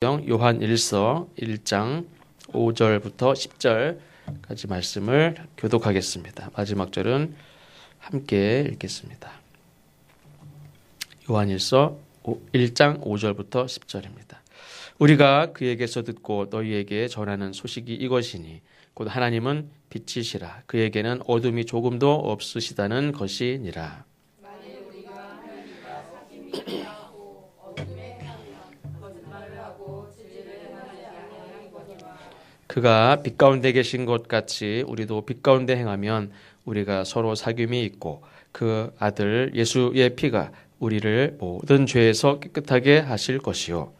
요한 1서 1장 5절부터 10절까지 말씀을 교독하겠습니다. 마지막 절은 함께 읽겠습니다. 요한 1서 1장 5절부터 10절입니다. 우리가 그에게서 듣고 너희에게 전하는 소식이 이것이니 곧 하나님은 빛이시라. 그에게는 어둠이 조금도 없으시다는 것이니라. 그가 빛 가운데 계신 것 같이 우리도 빛 가운데 행하면 우리가 서로 사귐이 있고 그 아들 예수의 피가 우리를 모든 죄에서 깨끗하게 하실 것이요.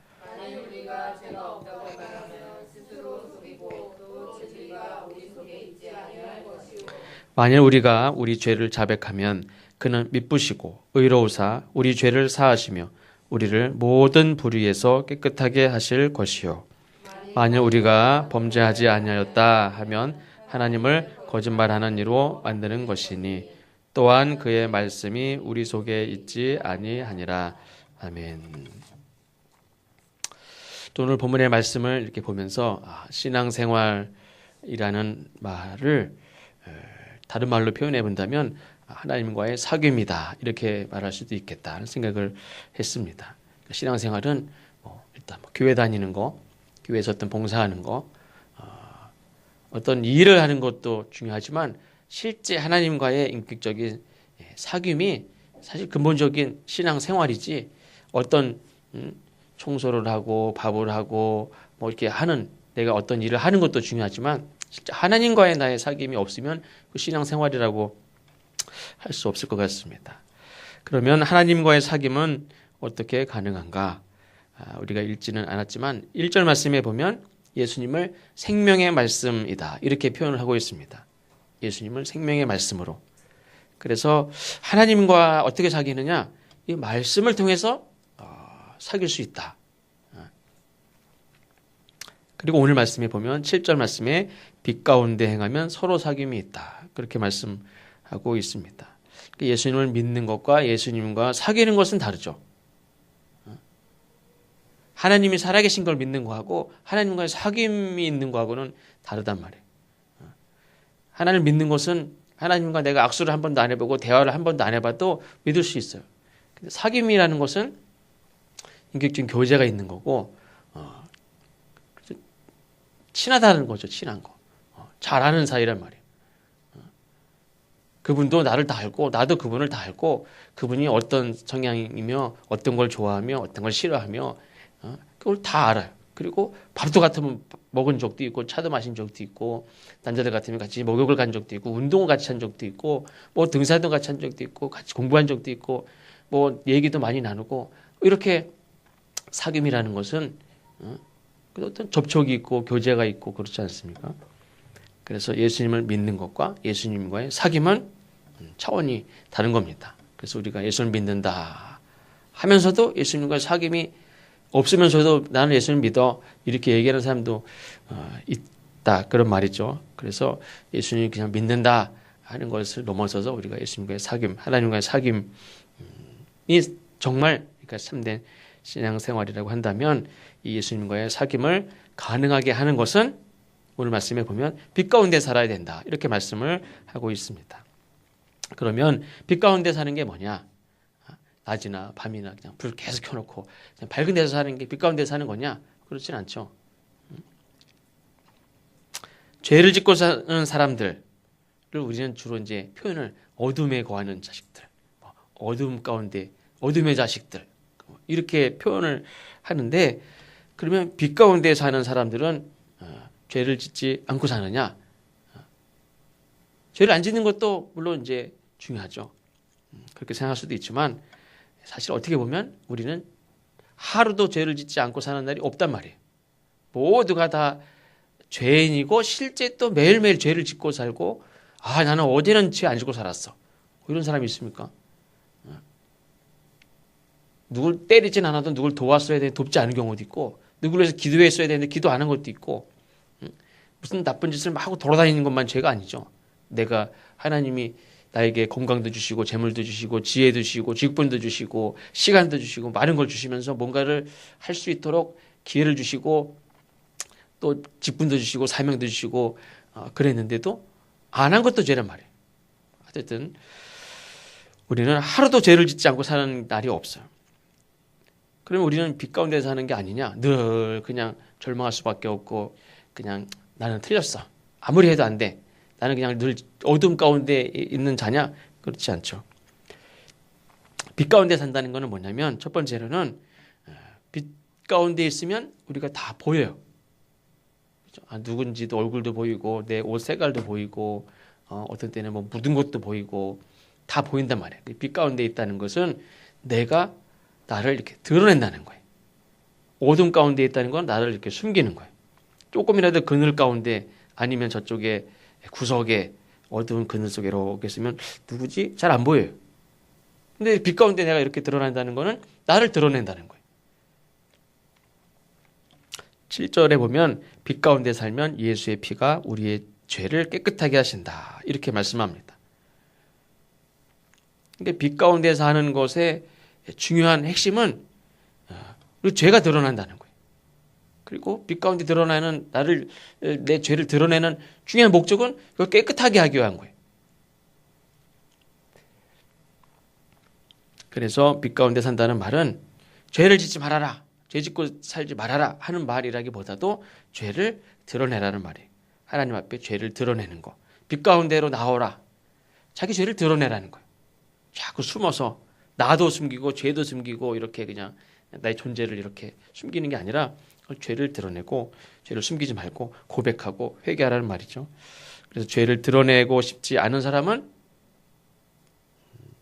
만일 우리가 우리 죄를 자백하면 그는 미쁘시고 의로우사 우리 죄를 사하시며 우리를 모든 불의에서 깨끗하게 하실 것이요. 만일 우리가 범죄하지 아니하였다 하면 하나님을 거짓말하는 이로 만드는 것이니 또한 그의 말씀이 우리 속에 있지 아니하니라. 아멘. 또 오늘 본문의 말씀을 이렇게 보면서 신앙생활이라는 말을 다른 말로 표현해 본다면 하나님과의 사귐이다 이렇게 말할 수도 있겠다 하는 생각을 했습니다. 신앙생활은 일단 교회 다니는 거, 교회에서 어떤 봉사하는 거, 어떤 일을 하는 것도 중요하지만 실제 하나님과의 인격적인 사귐이 사실 근본적인 신앙생활이지 어떤 청소를 하고 밥을 하고 뭐 이렇게 하는 내가 어떤 일을 하는 것도 중요하지만 진짜 하나님과의 나의 사귐이 없으면 그 신앙생활이라고 할 수 없을 것 같습니다. 그러면 하나님과의 사귐은 어떻게 가능한가? 우리가 읽지는 않았지만 1절 말씀에 보면 예수님을 생명의 말씀이다 이렇게 표현을 하고 있습니다. 예수님을 생명의 말씀으로. 그래서 하나님과 어떻게 사귀느냐? 이 말씀을 통해서 사귈 수 있다. 그리고 오늘 말씀에 보면 7절 말씀에 빛 가운데 행하면 서로 사귐이 있다. 그렇게 말씀하고 있습니다. 예수님을 믿는 것과 예수님과 사귀는 것은 다르죠. 하나님이 살아계신 걸 믿는 거하고 하나님과의 사귐이 있는 거하고는 다르단 말이에요. 하나님을 믿는 것은 하나님과 내가 악수를 한 번도 안 해보고 대화를 한 번도 안 해봐도 믿을 수 있어요. 근데 사귐이라는 것은 인격적인 교제가 있는 거고 친하다는 거죠. 친한 거. 잘 아는 사이란 말이에요. 그분도 나를 다 알고 나도 그분을 다 알고 그분이 어떤 성향이며 어떤 걸 좋아하며 어떤 걸 싫어하며 그걸 다 알아요. 그리고 밥도 같으면 먹은 적도 있고 차도 마신 적도 있고 남자들 같으면 같이 목욕을 간 적도 있고 운동을 같이 한 적도 있고 뭐 등산도 같이 한 적도 있고 같이 공부한 적도 있고 뭐 얘기도 많이 나누고 이렇게 사귐이라는 것은 어떤 접촉이 있고 교제가 있고 그렇지 않습니까? 그래서 예수님을 믿는 것과 예수님과의 사귐은 차원이 다른 겁니다. 그래서 우리가 예수를 믿는다 하면서도 예수님과의 사귐이 없으면서도 나는 예수를 믿어 이렇게 얘기하는 사람도 있다 그런 말이죠. 그래서 예수님 그냥 믿는다 하는 것을 넘어서서 우리가 예수님과의 사귐, 하나님과의 사귐이 정말 그러니까 참된 신앙생활이라고 한다면 이 예수님과의 사귐을 가능하게 하는 것은 오늘 말씀에 보면 빛 가운데 살아야 된다 이렇게 말씀을 하고 있습니다. 그러면 빛 가운데 사는 게 뭐냐? 낮이나 밤이나 그냥 불 계속 켜놓고 그냥 밝은 데서 사는 게 빛 가운데 사는 거냐? 그렇진 않죠. 죄를 짓고 사는 사람들을 우리는 주로 이제 표현을 어둠에 거하는 자식들, 어둠 가운데 어둠의 자식들 이렇게 표현을 하는데 그러면 빛 가운데 사는 사람들은 죄를 짓지 않고 사느냐? 죄를 안 짓는 것도 물론 이제 중요하죠. 그렇게 생각할 수도 있지만 사실 어떻게 보면 우리는 하루도 죄를 짓지 않고 사는 날이 없단 말이에요. 모두가 다 죄인이고 실제 또 매일매일 죄를 짓고 살고 나는 어제는 죄 안 짓고 살았어. 이런 사람이 있습니까? 누굴 때리진 않아도 누굴 도왔어야 되는데 돕지 않은 경우도 있고 누굴 위해서 기도했어야 되는데 기도 안 한 것도 있고 무슨 나쁜 짓을 막 하고 돌아다니는 것만 죄가 아니죠. 내가 하나님이 나에게 건강도 주시고 재물도 주시고 지혜도 주시고 직분도 주시고 시간도 주시고 많은 걸 주시면서 뭔가를 할 수 있도록 기회를 주시고 또 직분도 주시고 사명도 주시고 그랬는데도 안 한 것도 죄란 말이에요. 어쨌든 우리는 하루도 죄를 짓지 않고 사는 날이 없어요. 그러면 우리는 빛 가운데 사는 게 아니냐? 늘 그냥 절망할 수밖에 없고 그냥 나는 틀렸어. 아무리 해도 안 돼. 나는 그냥 늘 어둠 가운데 있는 자냐? 그렇지 않죠. 빛 가운데 산다는 것은 뭐냐면 첫 번째로는 빛 가운데 있으면 우리가 다 보여요. 누군지도 얼굴도 보이고 내 옷 색깔도 보이고 어떤 때는 뭐 묻은 것도 보이고 다 보인단 말이에요. 빛 가운데 있다는 것은 내가 나를 이렇게 드러낸다는 거예요. 어둠 가운데 있다는 건 나를 이렇게 숨기는 거예요. 조금이라도 그늘 가운데 아니면 저쪽에 구석에 어두운 그늘 속에 이렇게 있으면 누구지? 잘 안 보여요. 근데 빛 가운데 내가 이렇게 드러난다는 거는 나를 드러낸다는 거예요. 7절에 보면 빛 가운데 살면 예수의 피가 우리의 죄를 깨끗하게 하신다. 이렇게 말씀합니다. 그러니까 빛 가운데 사는 것의 중요한 핵심은 우리 죄가 드러난다는 거예요. 그리고 빛 가운데 드러나는 내 죄를 드러내는 중요한 목적은 그걸 깨끗하게 하기 위한 거예요. 그래서 빛 가운데 산다는 말은 죄를 짓지 말아라. 죄 짓고 살지 말아라 하는 말이라기보다도 죄를 드러내라는 말이에요. 하나님 앞에 죄를 드러내는 거. 빛 가운데로 나오라. 자기 죄를 드러내라는 거예요. 자꾸 숨어서 나도 숨기고 죄도 숨기고 이렇게 그냥 나의 존재를 이렇게 숨기는 게 아니라 죄를 드러내고 죄를 숨기지 말고 고백하고 회개하라는 말이죠. 그래서 죄를 드러내고 싶지 않은 사람은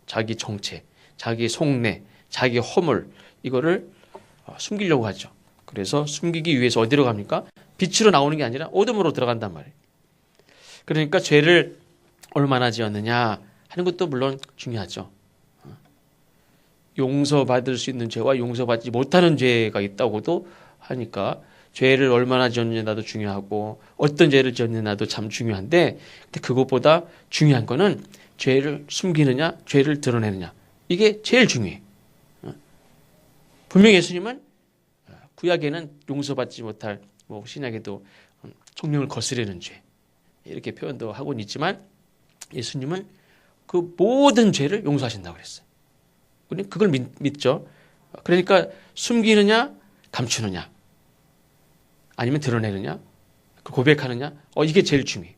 자기 정체, 자기 속내, 자기 허물 이거를 숨기려고 하죠. 그래서 숨기기 위해서 어디로 갑니까? 빛으로 나오는 게 아니라 어둠으로 들어간단 말이에요. 그러니까 죄를 얼마나 지었느냐 하는 것도 물론 중요하죠. 용서받을 수 있는 죄와 용서받지 못하는 죄가 있다고도 하니까 죄를 얼마나 지었느냐도 중요하고 어떤 죄를 지었느냐도 참 중요한데 근데 그것보다 중요한 거는 죄를 숨기느냐 죄를 드러내느냐 이게 제일 중요해. 분명히 예수님은 구약에는 용서받지 못할 신약에도 성령을 거스르는 죄 이렇게 표현도 하고는 있지만 예수님은 그 모든 죄를 용서하신다고 그랬어요. 우리는 그걸 믿죠. 그러니까 숨기느냐 감추느냐 아니면 드러내느냐 고백하느냐 이게 제일 중요해.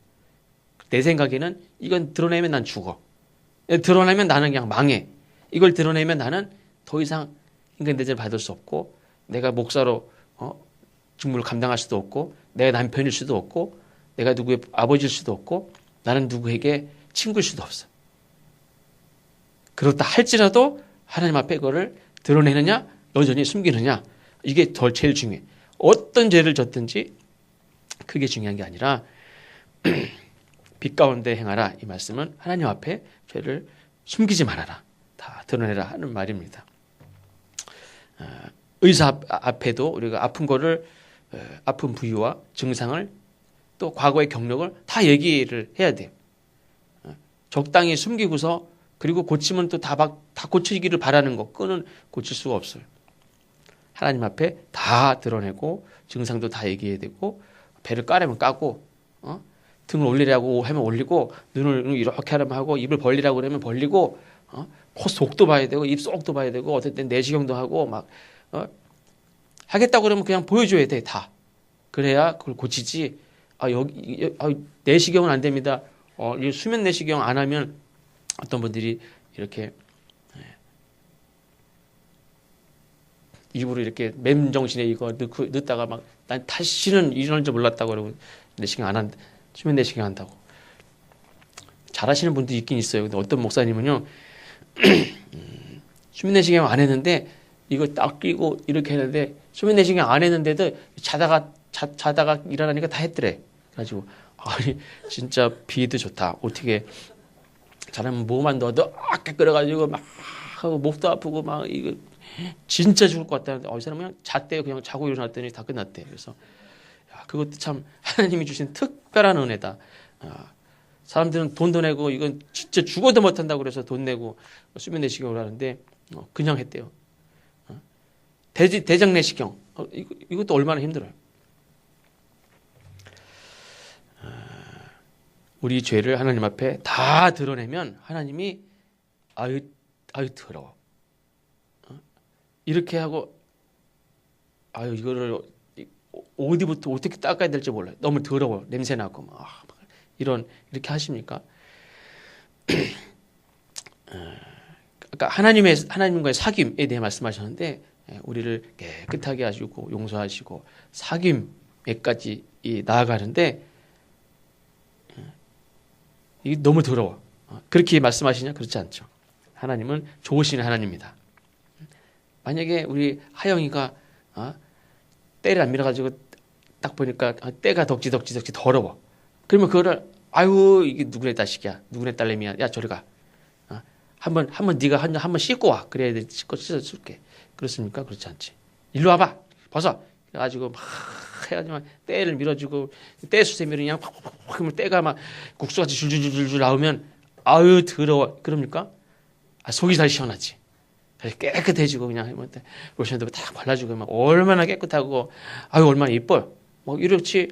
내 생각에는 이건 드러내면 난 죽어. 드러내면 나는 그냥 망해. 이걸 드러내면 나는 더 이상 인간 대접을 받을 수 없고 내가 목사로 직무를 감당할 수도 없고 내가 남편일 수도 없고 내가 누구의 아버지일 수도 없고 나는 누구에게 친구일 수도 없어. 그렇다 할지라도 하나님 앞에 그거를 드러내느냐 여전히 숨기느냐 이게 더 제일 중요해. 어떤 죄를 졌든지 그게 중요한 게 아니라 빛 가운데 행하라 이 말씀은 하나님 앞에 죄를 숨기지 말아라. 다 드러내라 하는 말입니다. 의사 앞에도 우리가 아픈 거를 아픈 부위와 증상을 또 과거의 경력을 다 얘기를 해야 돼요. 적당히 숨기고서 그리고 고치면 또 다 고치기를 바라는 거 그거는 고칠 수가 없어요. 하나님 앞에 다 드러내고 증상도 다 얘기해야 되고 배를 까려면 까고 등을 올리라고 하면 올리고 눈을 이렇게 하려면 하고 입을 벌리라고 그러면 벌리고 코 속도 봐야 되고 입 속도 봐야 되고 어떨 땐 내시경도 하고 막 하겠다고 그러면 그냥 보여줘야 돼 다. 그래야 그걸 고치지. 여기 내시경은 안 됩니다. 수면 내시경 안 하면 어떤 분들이 이렇게 입으로 이렇게 맨정신에 이거 넣다가 막 난 다시는 일어날 줄 몰랐다고 그러고 내시경 안 한다. 수면 내시경 한다고. 잘하시는 분도 있긴 있어요. 근데 어떤 목사님은요. 수면 내시경 안 했는데 이거 딱 끼고 이렇게 했는데 수면 내시경 안 했는데도 자다가 일어나니까 다 했더래. 그래가지고 아니 진짜 비도 좋다. 어떻게 잘하면 뭐만 넣어도 아까 끓여가지고 막 하고 목도 아프고 막 이거 진짜 죽을 것 같다는데 이 사람은 그냥 잤대요. 그냥 자고 일어났더니 다 끝났대. 그래서 그것도 참 하나님이 주신 특별한 은혜다. 사람들은 돈도 내고 이건 진짜 죽어도 못한다고 그래서 돈 내고 수면 내시경을 하는데 그냥 했대요. 대장내시경. 이것도 얼마나 힘들어요. 우리 죄를 하나님 앞에 다 드러내면 하나님이 아유 더러워. 이렇게 하고 아유 이거를 어디부터 어떻게 닦아야 될지 몰라요. 너무 더러워. 냄새 나고 막 이렇게 하십니까? 그러니까 하나님과의 사귐에 대해 말씀하셨는데 우리를 깨끗하게 하시고 용서하시고 사귐에까지 나아가는데 이게 너무 더러워. 그렇게 말씀하시냐? 그렇지 않죠. 하나님은 좋으신 하나님입니다. 만약에 우리 하영이가 때를 안 밀어가지고 딱 보니까 때가 덕지 더러워. 그러면 그거를 아유 이게 누구네 자식이야, 누구네 딸내미야, 야 저리 가. 한번 네가 한번 씻고 와. 그래야 돼. 씻어줄게. 그렇습니까? 그렇지 않지. 일로 와봐. 벗어. 그래가지고 막 해가지고 때를 밀어주고 때 수세미를 그냥 팍팍팍 하면 때가 막 국수같이 줄줄줄줄 나오면 아유 더러워. 그럽니까? 속이 잘 시원하지. 깨끗해지고 그냥 로션도 딱 발라주고 막 얼마나 깨끗하고 아유 얼마나 이뻐요. 뭐 이렇지.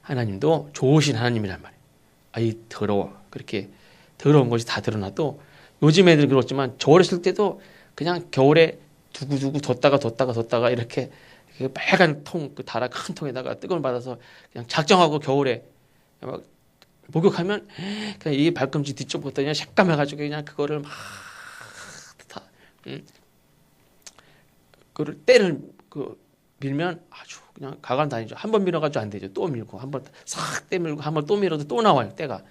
하나님도 좋으신 하나님이란 말이에요. 아이 더러워. 그렇게 더러운 것이 다 드러나도 요즘 애들 그렇지만 저 어렸을 때도 그냥 겨울에 두고두고 뒀다가 이렇게 빨간 통, 그 달아 큰 통에다가 뜨거운 받아서 그냥 작정하고 겨울에 막 목욕하면 그냥 이 발꿈치 뒤쪽부터 그냥 새까매가지고 그냥 그거를 막 다, 그걸 때를 밀면 아주 그냥 가관 다니죠. 한 번 밀어가지고 안 되죠. 또 밀고 한 번 싹 떼밀고 한 번 또 밀어도 또 나와요. 때가.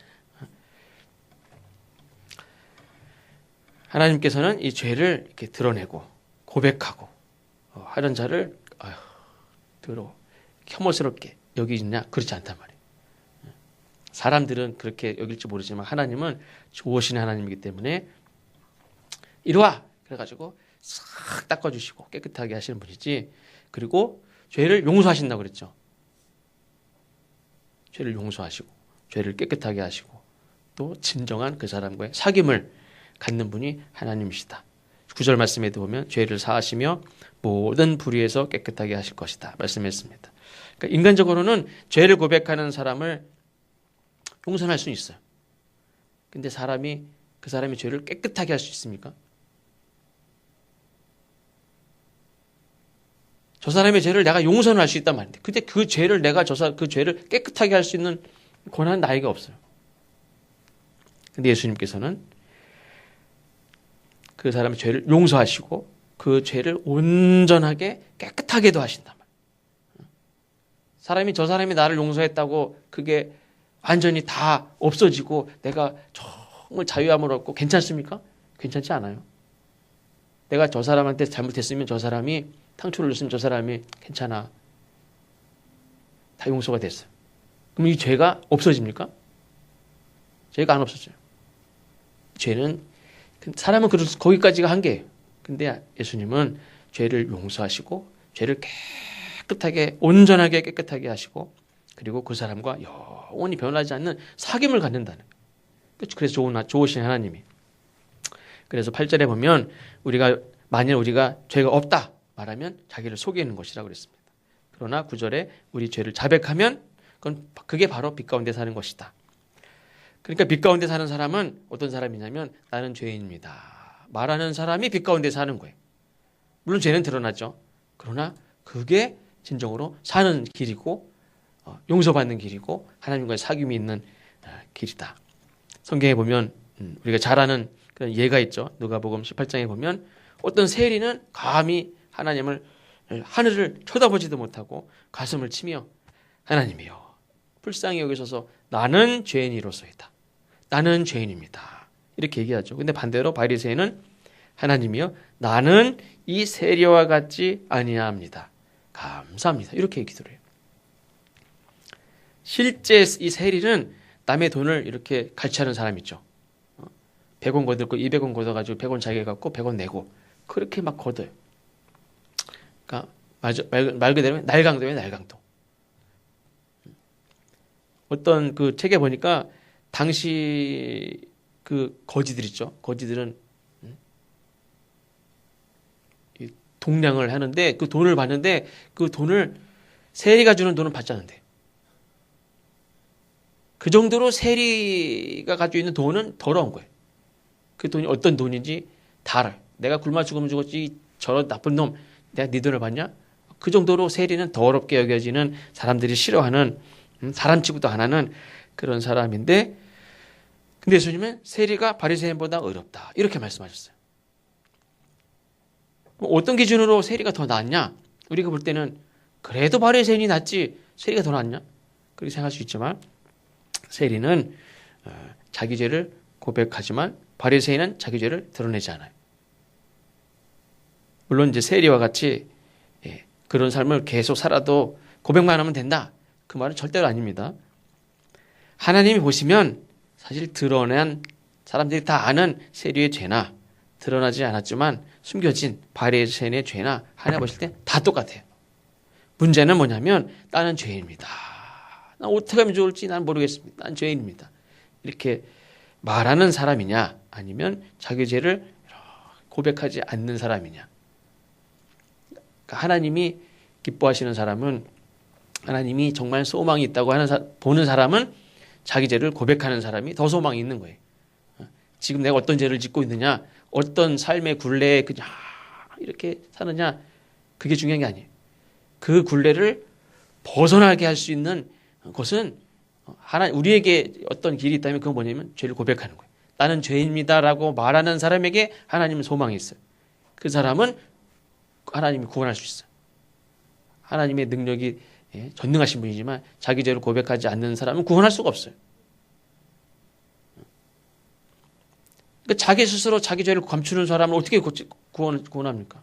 하나님께서는 이 죄를 이렇게 드러내고 고백하고 하는 자를 아휴 더러워 혐오스럽게 여기냐? 그렇지 않단 말이에요. 사람들은 그렇게 여길지 모르지만 하나님은 좋으신 하나님이기 때문에 이리 와! 그래가지고 싹 닦아주시고 깨끗하게 하시는 분이지. 그리고 죄를 용서하신다고 그랬죠. 죄를 용서하시고 죄를 깨끗하게 하시고 또 진정한 그 사람과의 사귐을 갖는 분이 하나님이시다. 9절 말씀에도 보면 죄를 사하시며 모든 불의에서 깨끗하게 하실 것이다 말씀했습니다. 그러니까 인간적으로는 죄를 고백하는 사람을 용서할 수 있어요. 근데 그 사람이 죄를 깨끗하게 할 수 있습니까? 저 사람의 죄를 내가 용서는 할 수 있단 말인데 근데 그 죄를 내가 그 죄를 깨끗하게 할 수 있는 권한은 나에게 없어요. 근데 예수님께서는 그 사람의 죄를 용서하시고 그 죄를 온전하게 깨끗하게도 하신단 말이에요. 저 사람이 나를 용서했다고 그게 완전히 다 없어지고 내가 정말 자유함을 얻고 괜찮습니까? 괜찮지 않아요. 내가 저 사람한테 잘못했으면 저 사람이 상처를 줬으면 저 사람이 괜찮아. 다 용서가 됐어요. 그럼 이 죄가 없어집니까? 죄가 안 없어져요. 죄는 사람은 거기까지가 한계예요. 근데 예수님은 죄를 용서하시고 죄를 깨끗하게 온전하게 깨끗하게 하시고 그리고 그 사람과 영원히 변하지 않는 사귐을 갖는다는 거예요. 그래서 좋으신 하나님이. 그래서 8절에 보면 만일 우리가 죄가 없다 말하면 자기를 속이는 것이라고 그랬습니다. 그러나 9절에 우리 죄를 자백하면 그게 바로 빛 가운데 사는 것이다. 그러니까 빛 가운데 사는 사람은 어떤 사람이냐면 나는 죄인입니다. 말하는 사람이 빛 가운데 사는 거예요. 물론 죄는 드러나죠. 그러나 그게 진정으로 사는 길이고 용서받는 길이고 하나님과의 사귐이 있는 길이다. 성경에 보면 우리가 잘 아는 그런 예가 있죠. 누가복음 18장에 보면 어떤 세리는 감히 하늘을 쳐다보지도 못하고 가슴을 치며 하나님이여 불쌍히 여기소서 나는 죄인이로소이다. 나는 죄인입니다. 이렇게 얘기하죠. 근데 반대로 바리새인은 하나님이여 나는 이 세리와 같지 아니하옵니다. 감사합니다. 이렇게 기도를 해요. 실제 이 세리는 남의 돈을 이렇게 갈취하는 사람 있죠. 100원 걷고 200원 걷어가지고 100원 자기가 갖고 100원 내고 그렇게 막 걷어요. 그러니까 말 그대로 날강도예요. 날강도. 어떤 그 책에 보니까 당시 그 거지들 있죠. 거지들은 동량을 하는데 그 돈을 받는데 그 돈을 세리가 주는 돈은 받지 않는데 그 정도로 세리가 가지고 있는 돈은 더러운 거예요. 그 돈이 어떤 돈인지 다 알아요. 내가 굶어 죽으면 죽었지 저런 나쁜 놈 내가 네 돈을 받냐? 그 정도로 세리는 더럽게 여겨지는 사람들이 싫어하는 사람 취급도 안 하는 그런 사람인데 근데 예수님은 세리가 바리새인보다 어렵다 이렇게 말씀하셨어요. 어떤 기준으로 세리가 더 낫냐? 우리가 볼 때는 그래도 바리새인이 낫지 세리가 더 낫냐? 그렇게 생각할 수 있지만 세리는 자기 죄를 고백하지만 바리새인은 자기 죄를 드러내지 않아요. 물론 이제 세리와 같이 그런 삶을 계속 살아도 고백만 하면 된다. 그 말은 절대로 아닙니다. 하나님이 보시면 사실 드러난 사람들이 다 아는 세리의 죄나 드러나지 않았지만 숨겨진 바리새인의 죄나 하나님 보실 때 다 똑같아요. 문제는 뭐냐면 나는 죄인입니다. 난 어떻게 하면 좋을지 난 모르겠습니다. 난 죄인입니다. 이렇게 말하는 사람이냐 아니면 자기 죄를 고백하지 않는 사람이냐. 그러니까 하나님이 기뻐하시는 사람은 하나님이 정말 소망이 있다고 보는 사람은 자기 죄를 고백하는 사람이 더 소망이 있는 거예요. 지금 내가 어떤 죄를 짓고 있느냐 어떤 삶의 굴레에 그냥 이렇게 사느냐 그게 중요한 게 아니에요. 그 굴레를 벗어나게 할 수 있는 것은 우리에게 어떤 길이 있다면 그건 뭐냐면 죄를 고백하는 거예요. 나는 죄인입니다라고 말하는 사람에게 하나님은 소망이 있어요. 그 사람은 하나님이 구원할 수 있어요. 하나님의 능력이 전능하신 분이지만 자기 죄를 고백하지 않는 사람은 구원할 수가 없어요. 그러니까 자기 스스로 자기 죄를 감추는 사람을 어떻게 구원합니까?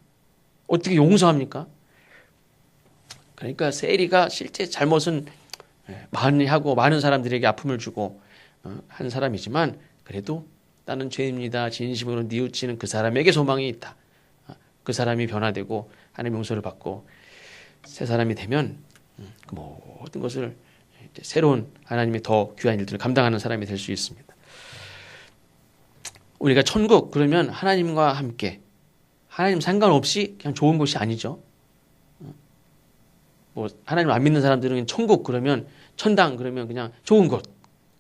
어떻게 용서합니까? 그러니까 세리가 실제 잘못은 많이 하고 많은 사람들에게 아픔을 주고 한 사람이지만 그래도 나는 죄입니다. 진심으로 뉘우치는 그 사람에게 소망이 있다. 그 사람이 변화되고 하나님의 용서를 받고 새 사람이 되면 그 모든 것을 새로운 하나님의 더 귀한 일들을 감당하는 사람이 될 수 있습니다. 우리가 천국 그러면 하나님과 함께 하나님 상관없이 그냥 좋은 곳이 아니죠. 뭐 하나님 안 믿는 사람들은 천국 그러면 천당 그러면 그냥 좋은 곳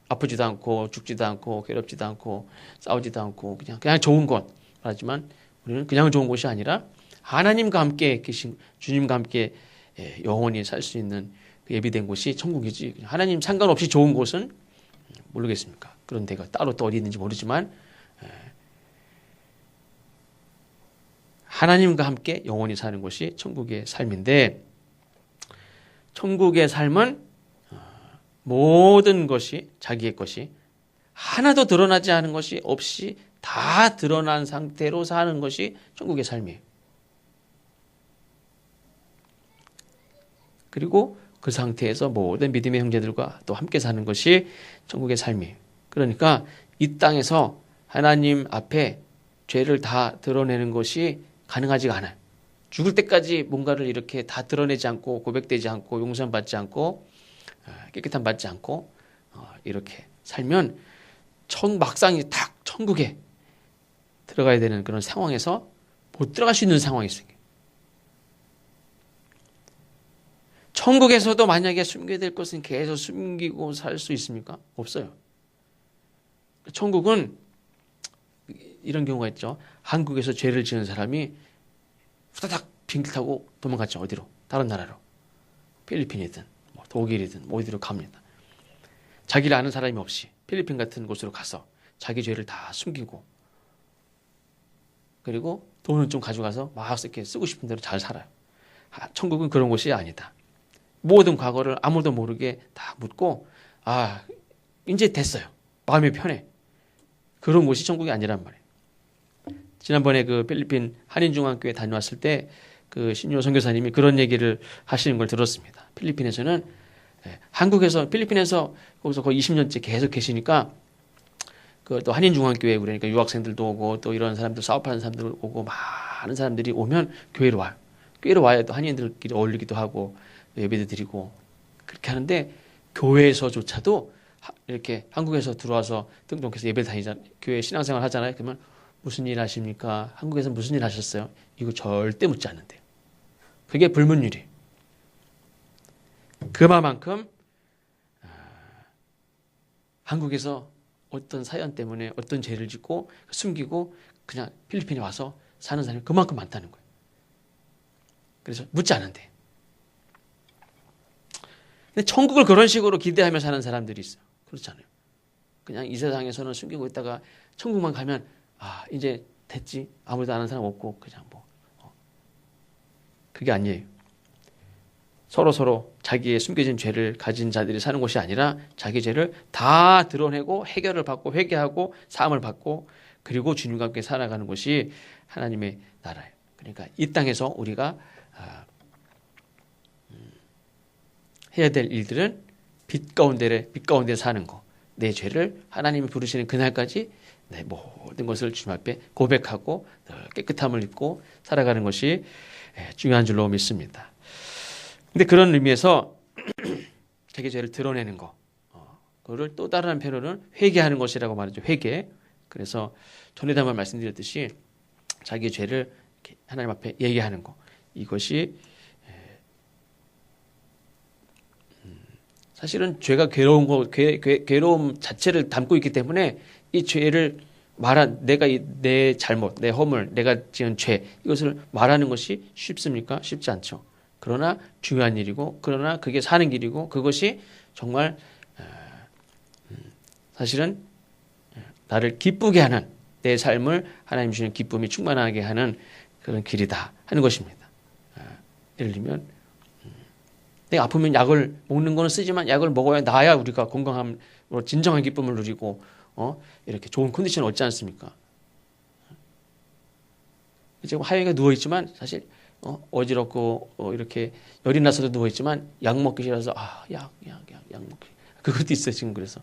아프지도 않고 죽지도 않고 괴롭지도 않고 싸우지도 않고 그냥 좋은 곳 하지만 우리는 그냥 좋은 곳이 아니라 하나님과 함께 계신 주님과 함께 영원히 살 수 있는 예비된 곳이 천국이지. 하나님 상관없이 좋은 곳은 모르겠습니까? 그런 데가 따로 또 어디 있는지 모르지만 하나님과 함께 영원히 사는 것이 천국의 삶인데 천국의 삶은 모든 것이 자기의 것이 하나도 드러나지 않은 것이 없이 다 드러난 상태로 사는 것이 천국의 삶이에요. 그리고 그 상태에서 모든 믿음의 형제들과 또 함께 사는 것이 천국의 삶이에요. 그러니까 이 땅에서 하나님 앞에 죄를 다 드러내는 것이 가능하지가 않아요. 죽을 때까지 뭔가를 이렇게 다 드러내지 않고 고백되지 않고 용서받지 않고 깨끗함 받지 않고 이렇게 살면 막상 딱 천국에 들어가야 되는 그런 상황에서 못 들어갈 수 있는 상황이 생겨요. 천국에서도 만약에 숨겨야 될 것은 계속 숨기고 살 수 있습니까? 없어요. 천국은 이런 경우가 있죠. 한국에서 죄를 지은 사람이 후다닥 비행기 타고 도망갔죠. 어디로? 다른 나라로. 필리핀이든 독일이든 어디로 갑니다. 자기를 아는 사람이 없이 필리핀 같은 곳으로 가서 자기 죄를 다 숨기고 그리고 돈을 좀 가져가서 막 이렇게 쓰고 싶은 대로 잘 살아요. 천국은 그런 곳이 아니다. 모든 과거를 아무도 모르게 다 묻고 이제 됐어요. 마음이 편해. 그런 곳이 천국이 아니란 말이에요. 지난번에 그 필리핀 한인중앙교회 다녀왔을 때 그 신요 선교사님이 그런 얘기를 하시는 걸 들었습니다. 필리핀에서는 필리핀에서 거기서 거의 20년째 계속 계시니까 그 또 한인중앙교회 그러니까 유학생들도 오고 또 이런 사람들 사업하는 사람들 오고 많은 사람들이 오면 교회로 와요. 교회로 와야 또 한인들끼리 어울리기도 하고 예배도 드리고 그렇게 하는데 교회에서조차도 이렇게 한국에서 들어와서 등록해서 예배를 다니잖아요. 교회 신앙생활 하잖아요. 그러면 무슨 일 하십니까? 한국에서 무슨 일 하셨어요? 이거 절대 묻지 않는데요. 그게 불문율이에요. 그만큼 한국에서 어떤 사연 때문에 어떤 죄를 짓고 숨기고 그냥 필리핀에 와서 사는 사람이 그만큼 많다는 거예요. 그래서 묻지 않은데. 근데 천국을 그런 식으로 기대하며 사는 사람들이 있어요. 그렇지 않아요. 그냥 이 세상에서는 숨기고 있다가 천국만 가면 이제 됐지. 아무도 아는 사람 없고 그냥 그게 아니에요. 서로 자기의 숨겨진 죄를 가진 자들이 사는 곳이 아니라 자기 죄를 다 드러내고 해결을 받고 회개하고 사함을 받고 그리고 주님과 함께 살아가는 것이 하나님의 나라예요. 그러니까 이 땅에서 우리가 해야 될 일들은 빛 가운데 사는 거. 내 죄를 하나님이 부르시는 그날까지 내 모든 것을 주님 앞에 고백하고 깨끗함을 입고 살아가는 것이 중요한 줄로 믿습니다. 근데 그런 의미에서 자기 죄를 드러내는 거, 그거를 또 다른 한편으로는 회개하는 것이라고 말하죠. 회개. 그래서 전에도 한번 말씀드렸듯이 자기 죄를 하나님 앞에 얘기하는 거, 이것이 사실은 죄가 괴로움 자체를 담고 있기 때문에 이 죄를 내가 내 잘못, 내 허물, 내가 지은 죄, 이것을 말하는 것이 쉽습니까? 쉽지 않죠. 그러나 중요한 일이고, 그러나 그게 사는 길이고, 그것이 정말 사실은 나를 기쁘게 하는, 내 삶을 하나님 주시는 기쁨이 충만하게 하는 그런 길이다 하는 것입니다. 예를 들면 내가 아프면 약을 먹는 거는 쓰지만 약을 먹어야 나야 우리가 건강함으로 진정한 기쁨을 누리고 이렇게 좋은 컨디션을 얻지 않습니까? 지금 하영이가 누워있지만 사실 어지럽고 이렇게 열이 나서도 누워있지만 약 먹기 싫어서 약 먹기 그것도 있어요 지금. 그래서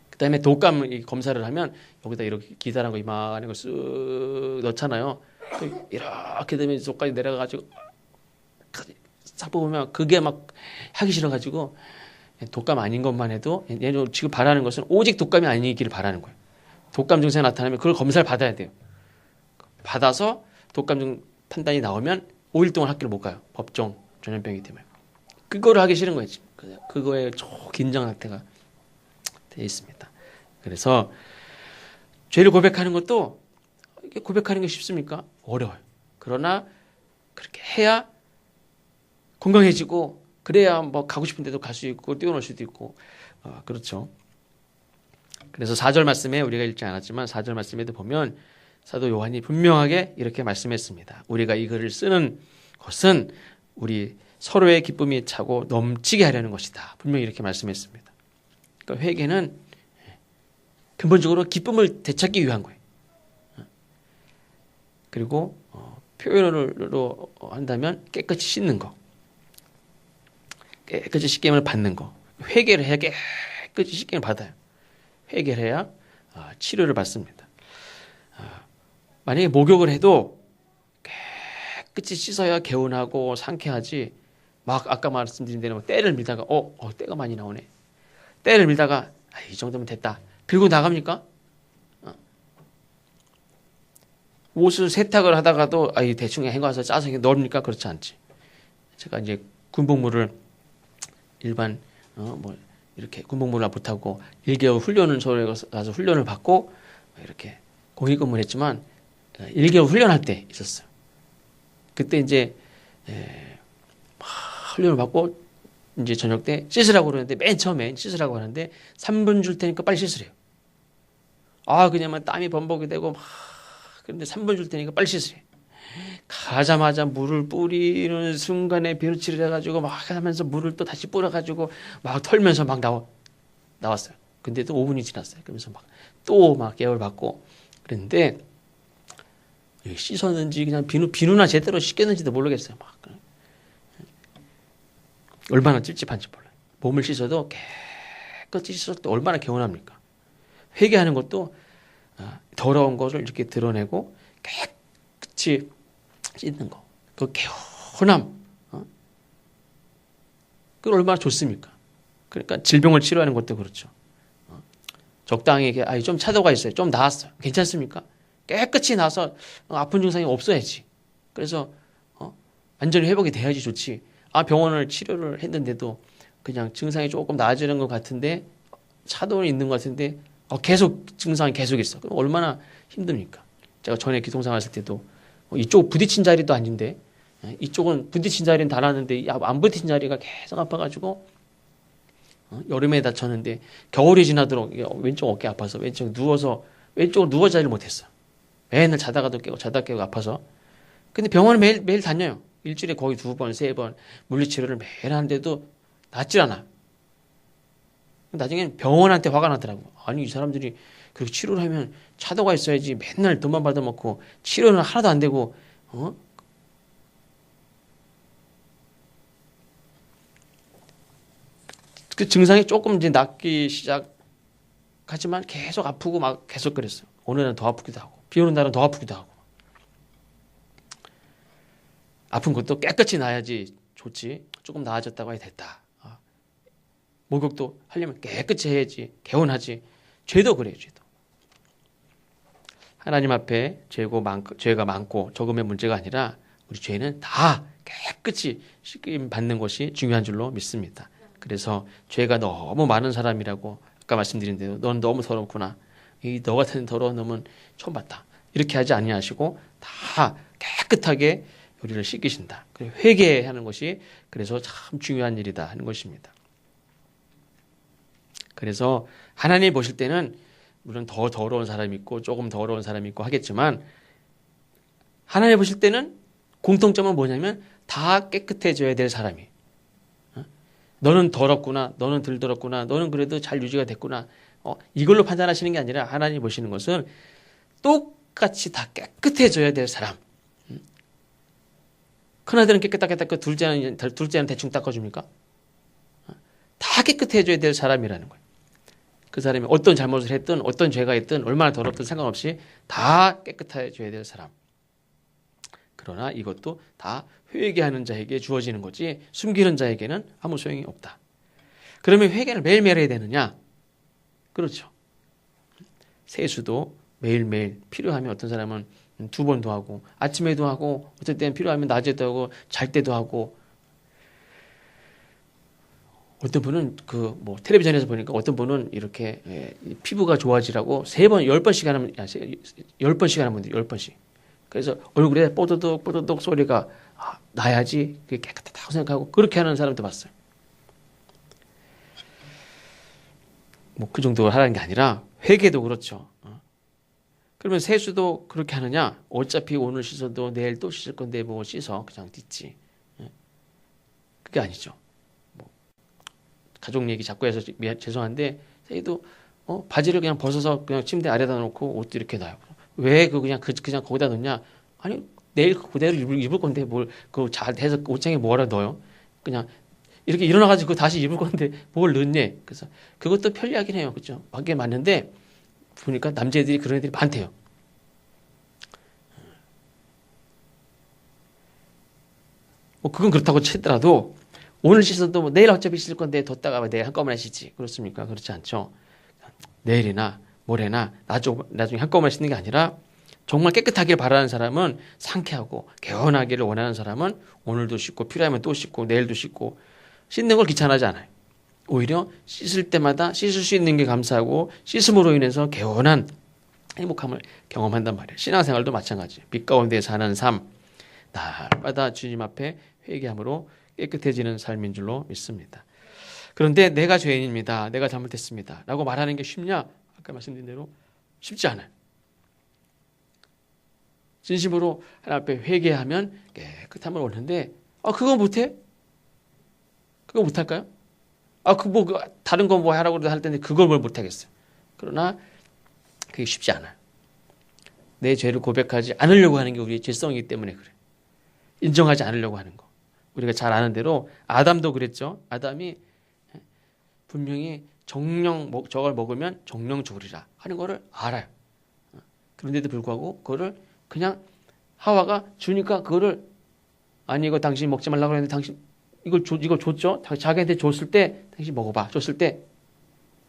그 다음에 독감 검사를 하면 여기다 이렇게 기다란 거 이만한 거 쓱 넣잖아요. 이렇게 되면 속까지 내려가가지고 잡아보면 그게 막 하기 싫어가지고 독감 아닌 것만 해도 얘는 지금 바라는 것은 오직 독감이 아니기를 바라는 거예요. 독감 증세가 나타나면 그걸 검사를 받아야 돼요. 받아서 독감 증 판단이 나오면 5일 동안 학교를 못 가요. 법정 전염병이기 때문에. 그거를 하기 싫은 거예요. 그거에 긴장 상태가 되어 있습니다. 그래서 죄를 고백하는 것도 고백하는 게 쉽습니까? 어려워요. 그러나 그렇게 해야 건강해지고 그래야 뭐 가고 싶은 데도 갈 수 있고 뛰어놀 수도 있고 그렇죠. 그래서 4절 말씀에 우리가 읽지 않았지만 4절 말씀에도 보면 사도 요한이 분명하게 이렇게 말씀했습니다. 우리가 이 글을 쓰는 것은 우리 서로의 기쁨이 차고 넘치게 하려는 것이다. 분명히 이렇게 말씀했습니다. 그러니까 회개는 근본적으로 기쁨을 되찾기 위한 거예요. 그리고 표현으로 한다면 깨끗이 씻는 거. 깨끗이 씻김을 받는 거. 회개를 해야 깨끗이 씻김을 받아요. 회개를 해야 치료를 받습니다. 만약에 목욕을 해도 깨끗이 씻어야 개운하고 상쾌하지 막 아까 말씀드린 대로 때를 밀다가 때가 많이 나오네. 때를 밀다가 이 정도면 됐다. 그리고 나갑니까? 옷을 세탁을 하다가도 대충 헹궈서 짜서 넣습니까? 그렇지 않지. 제가 이제 군복무를 일반 이렇게 군복무를 못하고 1개월 훈련을 서울에 가서 훈련을 받고 이렇게 공익근무를 했지만 1개월 훈련할 때 있었어요. 그때 이제 훈련을 받고 이제 저녁 때 씻으라고 그러는데 맨 처음에 씻으라고 하는데 3분 줄 테니까 빨리 씻으래요. 그냥 땀이 범벅이 되고 그런데 3분 줄 테니까 빨리 씻으래. 가자마자 물을 뿌리는 순간에 비누칠을 해가지고 막 하면서 물을 또 다시 뿌려가지고 막 털면서 막 나왔어요. 근데 또 5분이 지났어요. 그러면서 또 개월 받고 그랬는데 씻었는지 그냥 비누나 제대로 씻겼는지도 모르겠어요. 얼마나 찝찝한지 몰라요. 몸을 씻어도 깨끗이 씻었을 때 얼마나 개운합니까? 회개하는 것도 더러운 것을 이렇게 드러내고 깨끗이 씻는 거. 그 개운함. 그걸 얼마나 좋습니까? 그러니까 질병을 치료하는 것도 그렇죠. 적당히 좀 차도가 있어요. 좀 나았어요. 괜찮습니까? 깨끗이 나서 아픈 증상이 없어야지. 그래서 완전히 회복이 돼야지 좋지. 병원을 치료를 했는데도 그냥 증상이 조금 나아지는 것 같은데 차도는 있는 것 같은데 계속 증상이 계속 있어. 그럼 얼마나 힘듭니까? 제가 전에 기동상 왔을 때도 이쪽 부딪힌 자리도 아닌데 이쪽은 부딪힌 자리는 달았는데 안 부딪힌 자리가 계속 아파가지고 여름에 다쳤는데 겨울이 지나도록 왼쪽 어깨 아파서 왼쪽으로 누워 자리를 못했어. 맨날 자다가도 깨고 자다 깨고 아파서. 근데 병원을 매일 다녀요. 일주일에 거의 2번, 3번 물리치료를 매일 하는데도 낫질 않아. 나중엔 병원한테 화가 나더라고. 아니 이 사람들이 그렇게 치료를 하면 차도가 있어야지 맨날 돈만 받아먹고 치료는 하나도 안 되고 그 증상이 조금 이제 낫기 시작하지만 계속 아프고 막 계속 그랬어요. 어느 날은 더 아프기도 하고 비 오는 날은 더 아프기도 하고. 아픈 것도 깨끗이 나야지 좋지. 조금 나아졌다고 해야 됐다. 목욕도 하려면 깨끗이 해야지. 개운하지. 죄도 그래요. 죄도. 하나님 앞에 죄가 많고 적음의 문제가 아니라 우리 죄는 다 깨끗이 씻김 받는 것이 중요한 줄로 믿습니다. 그래서 죄가 너무 많은 사람이라고 아까 말씀드린 대로 넌 너무 더럽구나. 너 같은 더러운 놈은 처음 봤다. 이렇게 하지 아니하시고 다 깨끗하게 우리를 씻기신다. 회개하는 것이 그래서 참 중요한 일이다 하는 것입니다. 그래서 하나님 보실 때는 물론 더 더러운 사람이 있고 조금 더러운 사람이 있고 하겠지만 하나님 보실 때는 공통점은 뭐냐면 다 깨끗해져야 될 사람이. 너는 더럽구나. 너는 덜 더럽구나. 너는 그래도 잘 유지가 됐구나. 이걸로 판단하시는 게 아니라 하나님 보시는 것은 똑같이 다 깨끗해져야 될 사람. 큰아들은 깨끗하게 닦고 둘째는 대충 닦아줍니까? 다 깨끗해져야 될 사람이라는 거예요. 그 사람이 어떤 잘못을 했든 어떤 죄가 있든 얼마나 더럽든 상관없이 다 깨끗해져야 될 사람. 그러나 이것도 다 회개하는 자에게 주어지는 거지 숨기는 자에게는 아무 소용이 없다. 그러면 회개를 매일매일 해야 되느냐? 그렇죠. 세수도 매일매일 필요하면 어떤 사람은 2번도 하고 아침에도 하고 어떨 때는 필요하면 낮에도 하고 잘 때도 하고 어떤 분은 텔레비전에서 보니까 어떤 분은 이렇게 피부가 좋아지라고 3번, 10번씩 하는 10번씩 하는 분들이 10번씩. 그래서 얼굴에 뽀드득 소리가 나야지 그게 깨끗하다고 생각하고 그렇게 하는 사람도 봤어요. 그 정도로 하라는 게 아니라 회개도 그렇죠. 그러면 세수도 그렇게 하느냐? 어차피 오늘 씻어도 내일 또 씻을 건데 뭐 씻어 그냥 씻지. 그게 아니죠. 가족 얘기 자꾸 해서 죄송한데 세이도 바지를 그냥 벗어서 그냥 침대 아래다 놓고 옷도 이렇게 놔요. 왜 그냥 거기다 놓냐? 아니 내일 그대로 입을 건데 뭘 그 잘 해서 옷장에 뭐하러 넣어요? 그냥 이렇게 일어나가지고 다시 입을 건데 뭘 넣냐? 그래서 그것도 편리하긴 해요, 그렇죠? 하긴 맞는데 보니까 남자애들이 그런 애들이 많대요. 그건 그렇다고 치더라도 오늘 씻어도 내일 어차피 씻을 건데 뒀다가 내일 한꺼번에 씻지. 그렇습니까? 그렇지 않죠. 내일이나 모레나 나중에 한꺼번에 씻는 게 아니라 정말 깨끗하길 바라는 사람은 상쾌하고 개운하기를 원하는 사람은 오늘도 씻고 필요하면 또 씻고 내일도 씻고 씻는 걸 귀찮아하지 않아요. 오히려 씻을 때마다 씻을 수 있는 게 감사하고 씻음으로 인해서 개운한 행복함을 경험한단 말이에요. 신앙생활도 마찬가지예요. 빛 가운데 사는 삶, 날마다 주님 앞에 회개함으로 깨끗해지는 삶인 줄로 믿습니다. 그런데 내가 죄인입니다. 내가 잘못했습니다. 라고 말하는 게 쉽냐? 아까 말씀드린 대로 쉽지 않아요. 진심으로 하나님 앞에 회개하면 깨끗함을 얻는데 그거 못해? 그거 못할까요? 다른 거 뭐 하라고 할 텐데 그걸 뭘 못하겠어요. 그러나 그게 쉽지 않아요. 내 죄를 고백하지 않으려고 하는 게 우리의 죄성이기 때문에 그래요. 인정하지 않으려고 하는 거. 우리가 잘 아는 대로 아담도 그랬죠. 아담이 분명히 저걸 먹으면 정령 죽으리라 하는 거를 알아요. 그런데도 불구하고 그거를 그냥 하와가 주니까 그거를 아니 이거 당신 먹지 말라고 했는데 당신 이걸 줬죠. 자기한테 줬을 때 당신 먹어봐. 줬을 때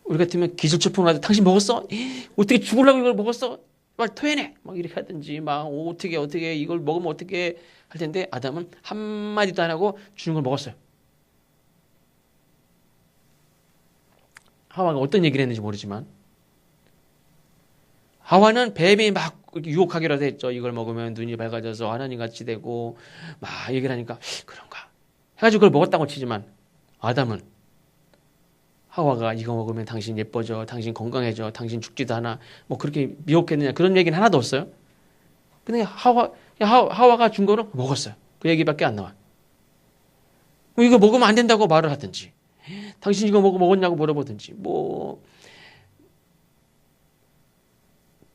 우리 같으면 기술초풍을 하죠. 당신 먹었어? 어떻게 죽으려고 이걸 먹었어? 빨리 토해내 막 이렇게 하든지 막 어떻게 이걸 먹으면 어떻게 할 텐데 아담은 한마디도 안 하고 주는 걸 먹었어요. 하와가 어떤 얘기를 했는지 모르지만 하와는 뱀이 막 유혹하기라도 했죠. 이걸 먹으면 눈이 밝아져서 하나님 같이 되고 막 얘기를 하니까 그런가 해가지고 그걸 먹었다고 치지만 아담은 하와가 이거 먹으면 당신 예뻐져, 당신 건강해져, 당신 죽지도 않아 뭐 그렇게 미혹했느냐 그런 얘기는 하나도 없어요. 근데 하와가 준 거는 먹었어요. 그 얘기밖에 안 나와. 이거 먹으면 안 된다고 말을 하든지 당신 이거 먹었냐고 물어보든지 뭐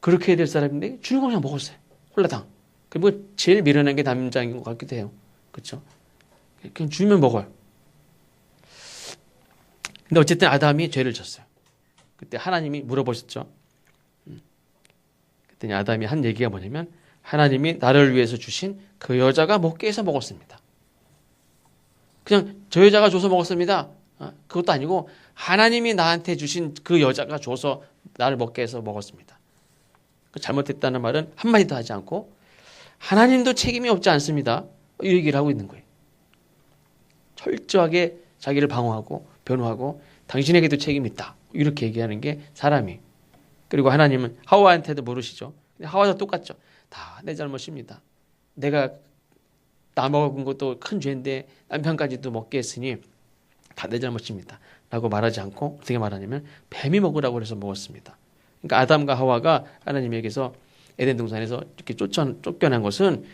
그렇게 해야 될 사람인데 주는 거 그냥 먹었어요. 홀라당. 그리고 제일 미련한 게 남자인 것 같기도 해요. 그렇죠? 그냥 주면 먹어요. 근데 어쨌든 아담이 죄를 졌어요. 그때 하나님이 물어보셨죠. 그랬더니 아담이 한 얘기가 뭐냐면 하나님이 나를 위해서 주신 그 여자가 먹게 해서 먹었습니다. 그냥 저 여자가 줘서 먹었습니다. 그것도 아니고 하나님이 나한테 주신 그 여자가 줘서 나를 먹게 해서 먹었습니다. 잘못했다는 말은 한마디도 하지 않고 하나님도 책임이 없지 않습니다. 이 얘기를 하고 있는 거예요. 철저하게 자기를 방어하고 변호하고 당신에게도 책임이 있다. 이렇게 얘기하는 게 사람이. 그리고 하나님은 하와한테도 물으시죠. 하와도 똑같죠. 다 내 잘못입니다. 내가 나 먹은 것도 큰 죄인데 남편까지도 먹게 했으니 다 내 잘못입니다. 라고 말하지 않고 어떻게 말하냐면 뱀이 먹으라고 해서 먹었습니다. 그러니까 아담과 하와가 하나님에게서 에덴 동산에서 이렇게 쫓겨난 것은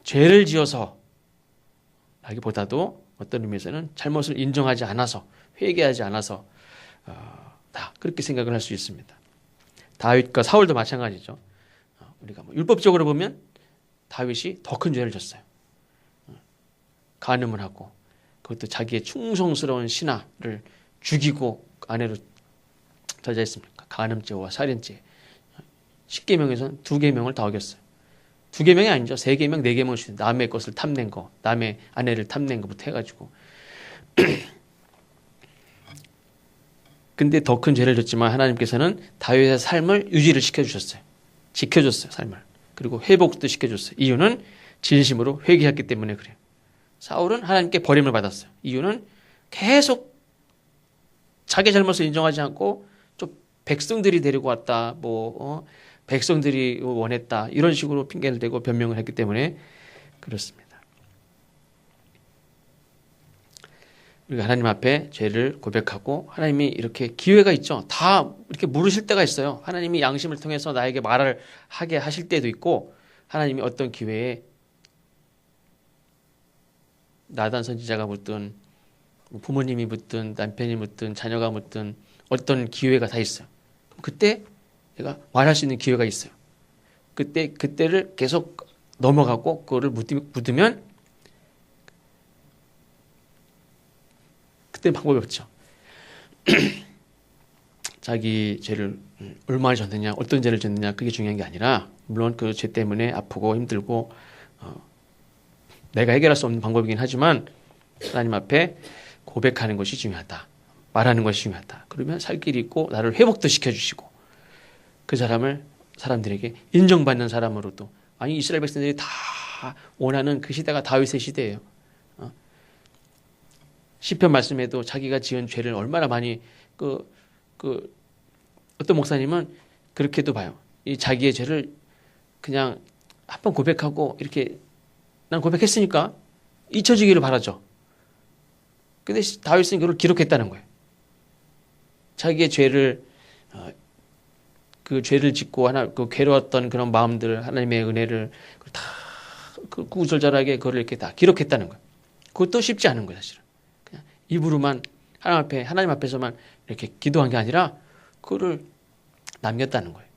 죄를 지어서 라기보다도 어떤 의미에서는 잘못을 인정하지 않아서 회개하지 않아서 다 그렇게 생각을 할 수 있습니다. 다윗과 사울도 마찬가지죠. 우리가 뭐 율법적으로 보면 다윗이 더 큰 죄를 졌어요. 간음을 하고 그것도 자기의 충성스러운 신하를 죽이고 아내로 저자했습니까? 간음죄와 살인죄. 10계명에서는 2계명을 다 어겼어요. 2계명이 아니죠. 3계명, 4계명을 남의 것을 탐낸 거, 남의 아내를 탐낸 것부터 해가지고. 근데 더 큰 죄를 졌지만 하나님께서는 다윗의 삶을 유지를 시켜주셨어요. 지켜줬어요, 삶을. 그리고 회복도 시켜줬어요. 이유는 진심으로 회개했기 때문에 그래요. 사울은 하나님께 버림을 받았어요. 이유는 계속 자기 잘못을 인정하지 않고 좀 백성들이 데리고 왔다, 백성들이 원했다 이런 식으로 핑계를 대고 변명을 했기 때문에 그렇습니다. 우리가 하나님 앞에 죄를 고백하고 하나님이 이렇게 기회가 있죠. 다 이렇게 물으실 때가 있어요. 하나님이 양심을 통해서 나에게 말을 하게 하실 때도 있고 하나님이 어떤 기회에 나단 선지자가 묻든 부모님이 묻든 남편이 묻든 자녀가 묻든 어떤 기회가 다 있어요. 그때 내가 말할 수 있는 기회가 있어요. 그때를 계속 넘어가고 그거를 묻으면 그때 방법이 없죠. 자기 죄를 얼마나 졌느냐, 어떤 죄를 졌느냐 그게 중요한 게 아니라 물론 그 죄 때문에 아프고 힘들고 내가 해결할 수 없는 방법이긴 하지만 하나님 앞에 고백하는 것이 중요하다. 말하는 것이 중요하다. 그러면 살 길이 있고 나를 회복도 시켜주시고 그 사람들에게 인정받는 사람으로도 아니 이스라엘 백성들이 다 원하는 그 시대가 다윗의 시대예요. 시편 말씀에도 자기가 지은 죄를 얼마나 많이 어떤 목사님은 그렇게도 봐요. 이 자기의 죄를 그냥 한번 고백하고 이렇게 난 고백했으니까 잊혀지기를 바라죠. 근데 다윗은 그걸 기록했다는 거예요. 자기의 죄를 그 죄를 짓고 그 괴로웠던 그런 마음들 하나님의 은혜를 다 구구절절하게 그걸 이렇게 다 기록했다는 거예요. 그것도 쉽지 않은 거예요, 사실은. 그냥 입으로만 하나님 앞에서만 이렇게 기도한 게 아니라 그거를 남겼다는 거예요.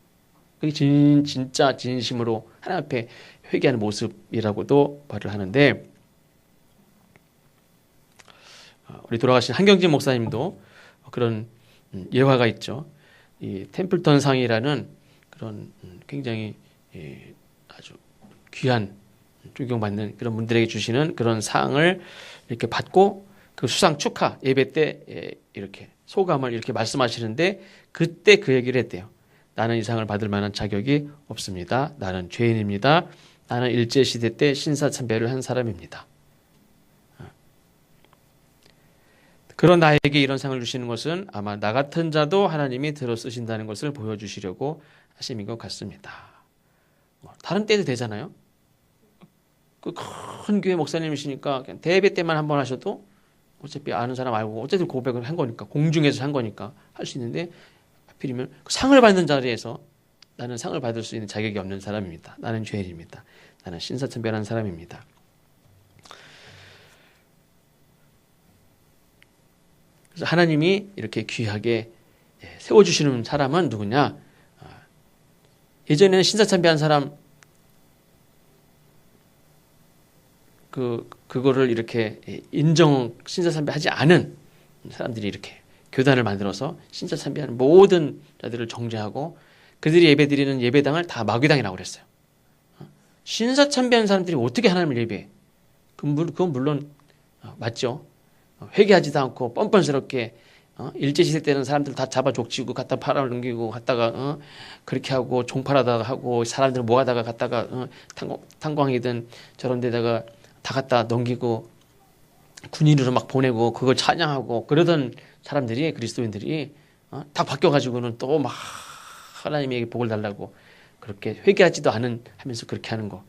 그게 진짜 진심으로 하나님 앞에 회개하는 모습이라고도 말을 하는데 우리 돌아가신 한경진 목사님도 그런 예화가 있죠. 이 템플턴 상이라는 그런 굉장히 아주 귀한 존경받는 그런 분들에게 주시는 그런 상을 이렇게 받고 그 수상 축하 예배 때 이렇게 소감을 이렇게 말씀하시는데 그때 그 얘기를 했대요. 나는 이 상을 받을 만한 자격이 없습니다. 나는 죄인입니다. 나는 일제시대 때 신사참배를 한 사람입니다. 그런 나에게 이런 상을 주시는 것은 아마 나 같은 자도 하나님이 들어 쓰신다는 것을 보여주시려고 하심인 것 같습니다. 다른 때도 되잖아요. 그 큰 교회 목사님이시니까 그냥 대회 때만 한 번 하셔도 어차피 아는 사람 알고 어쨌든 고백을 한 거니까 공중에서 한 거니까 할 수 있는데 하필이면 상을 받는 자리에서 나는 상을 받을 수 있는 자격이 없는 사람입니다. 나는 죄인입니다. 나는 신사참배한 사람입니다. 그래서 하나님이 이렇게 귀하게 세워주시는 사람은 누구냐? 예전에는 신사참배한 사람 그거를 이렇게 신사참배하지 않은 사람들이 이렇게 교단을 만들어서 신사참배하는 모든 자들을 정죄하고 그들이 예배드리는 예배당을 다 마귀당이라고 그랬어요. 신사참배한 사람들이 어떻게 하나님을 예배해? 그건 물론 맞죠. 회개하지도 않고 뻔뻔스럽게 일제시대 때는 사람들 다 잡아 족치고 갖다 팔아넘기고 갔다가 그렇게 하고 종팔하다가 하고 사람들 모아다가 갔다가 탄광이든 저런 데다가 다 갖다 넘기고 군인으로 막 보내고 그걸 찬양하고 그러던 사람들이 그리스도인들이 다 바뀌어가지고는 또 막 하나님에게 복을 달라고 그렇게 회개하지도 않은 하면서 그렇게 하는 거.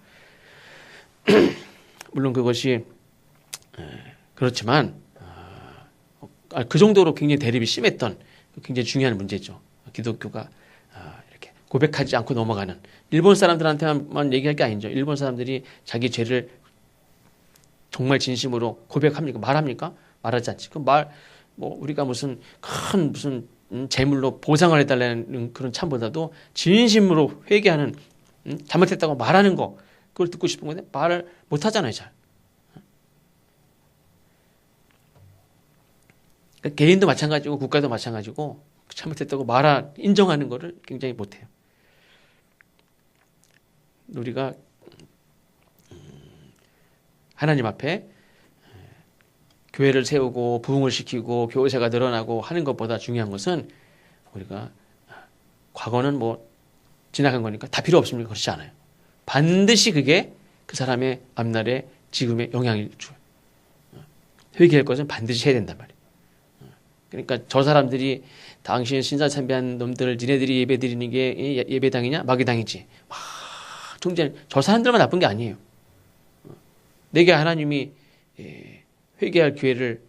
물론 그것이 그렇지만 그 정도로 굉장히 대립이 심했던 굉장히 중요한 문제죠. 기독교가 이렇게 고백하지 않고 넘어가는 일본 사람들한테만 얘기할 게 아니죠. 일본 사람들이 자기 죄를 정말 진심으로 고백합니까? 말합니까? 말하지 않지. 우리가 무슨 재물로 보상을 해달라는 그런 참보다도 진심으로 회개하는, 잘못했다고 말하는 거, 그걸 듣고 싶은 건데 말을 못 하잖아요, 잘. 그러니까 개인도 마찬가지고 국가도 마찬가지고 잘못했다고 인정하는 거를 굉장히 못해요. 우리가 하나님 앞에 교회를 세우고 부흥을 시키고 교회사가 늘어나고 하는 것보다 중요한 것은 우리가 과거는 지나간 거니까 다 필요 없습니까? 그렇지 않아요. 반드시 그게 그 사람의 앞날에 지금의 영향을 줘요. 회개할 것은 반드시 해야 된단 말이에요. 그러니까 저 사람들이 당신 신사참배한 놈들 니네들이 예배드리는 게 예배당이냐? 마귀당이지. 저 사람들만 나쁜 게 아니에요. 내게 하나님이 회개할 기회를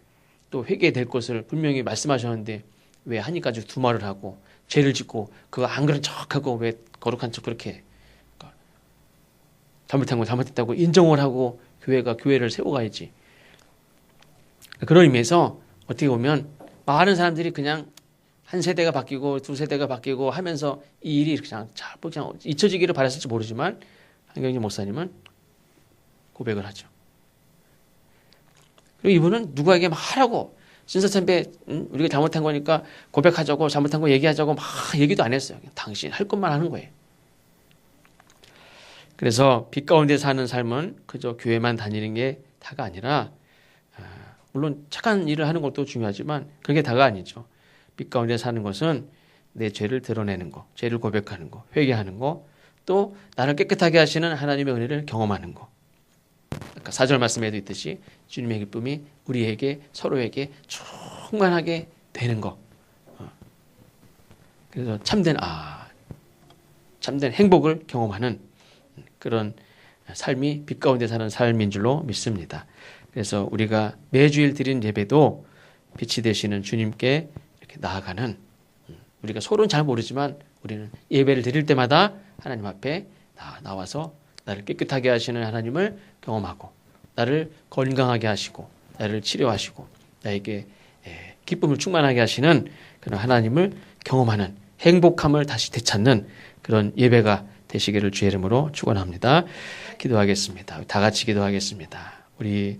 또 회개될 것을 분명히 말씀하셨는데 왜 하니까지 두말을 하고 죄를 짓고 그거 안 그런 척하고 왜 거룩한 척 그렇게 해. 그러니까 잘못한 거 잘못했다고 인정을 하고 교회를 세워가야지. 그런 의미에서 어떻게 보면 많은 사람들이 그냥 한 세대가 바뀌고 두 세대가 바뀌고 하면서 이 일이 그냥 잊혀지기를 바랐을지 모르지만 한경진 목사님은 고백을 하죠. 그리고 이분은 누구에게 막 하라고 신사참배 우리가 잘못한 거니까 고백하자고 잘못한 거 얘기하자고 막 얘기도 안 했어요. 당신 할 것만 하는 거예요. 그래서 빛 가운데 사는 삶은 그저 교회만 다니는 게 다가 아니라 물론 착한 일을 하는 것도 중요하지만 그게 다가 아니죠. 빛 가운데 사는 것은 내 죄를 드러내는 거, 죄를 고백하는 거, 회개하는 거, 또 나를 깨끗하게 하시는 하나님의 은혜를 경험하는 거. 아까 4절 말씀에도 있듯이 주님의 기쁨이 우리에게 서로에게 충만하게 되는 거. 그래서 참된 행복을 경험하는 그런 삶이 빛 가운데 사는 삶인 줄로 믿습니다. 그래서 우리가 매주일 드린 예배도 빛이 되시는 주님께 이렇게 나아가는, 우리가 서로는 잘 모르지만 우리는 예배를 드릴 때마다 하나님 앞에 나와서 나를 깨끗하게 하시는 하나님을 경험하고 나를 건강하게 하시고 나를 치료하시고 나에게 기쁨을 충만하게 하시는 그런 하나님을 경험하는 행복함을 다시 되찾는 그런 예배가 되시기를 주의 이름으로 축원합니다. 기도하겠습니다. 다 같이 기도하겠습니다. 우리